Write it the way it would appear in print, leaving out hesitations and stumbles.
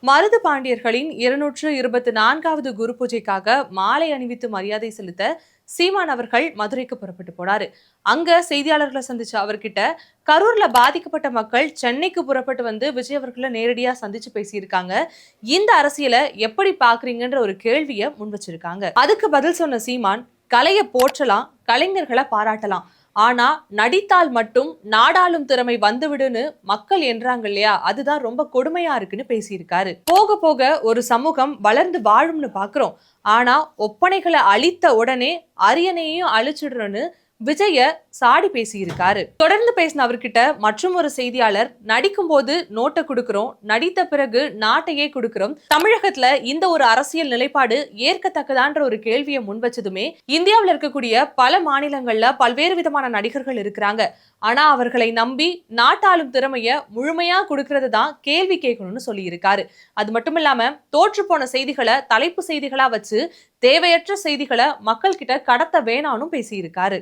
மருது பாண்டியர்களின் 224வது குரு பூஜைக்காக மாலை அணிவித்து மரியாதை செலுத்த சீமான் அவர்கள் மதுரைக்கு புறப்பட்டு போனாரு. அங்க செய்தியாளர்களை சந்திச்ச அவர்கிட்ட கரூர்ல பாதிக்கப்பட்ட மக்கள் சென்னைக்கு புறப்பட்டு வந்து விஜய் அவர்களை நேரடியா சந்திச்சு பேசியிருக்காங்க. இந்த அரசியலை எப்படி பாக்குறீங்கன்ற ஒரு கேள்வியை முன் வச்சிருக்காங்க. அதுக்கு பதில் சொன்ன சீமான், கலையை போற்றலாம், கலைஞர்களை பாராட்டலாம், ஆனா நடித்தால் மட்டும் நாடாளும் திறமை வந்துவிடுன்னு மக்கள் என்றாங்க இல்லையா, அதுதான் ரொம்ப கொடுமையா இருக்குன்னு பேசியிருக்காரு. போக போக ஒரு சமூகம் வளர்ந்து வாழும்னு பாக்குறோம், ஆனா ஒப்பனைகளை அழித்த உடனே அரியணையையும் அழிச்சிடுறோன்னு விஜய சாடி பேசியிருக்காரு. தொடர்ந்து பேசின அவர்கிட்ட மற்றும் ஒரு செய்தியாளர், நடிக்கும் போது நோட்டை கொடுக்கிறோம், நடித்த பிறகு நாட்டையே கொடுக்கிறோம், தமிழகத்துல இந்த ஒரு அரசியல் நிலைப்பாடு ஏற்கத்தக்கதான்ற ஒரு கேள்வியை முன் வச்சதுமே இந்தியாவில் இருக்கக்கூடிய பல மாநிலங்கள்ல பல்வேறு விதமான நடிகர்கள் இருக்கிறாங்க. ஆனா அவர்களை நம்பி நாட்டாளும் திறமைய முழுமையா கொடுக்கறது தான் கேள்வி கேட்கணும்னு சொல்லி இருக்காரு. அது மட்டும் இல்லாம தோற்று போன செய்திகளை தலைப்பு செய்திகளா வச்சு தேவையற்ற செய்திகளை மக்கள் கிட்ட கடத்த வேணாம்னு பேசியிருக்காரு.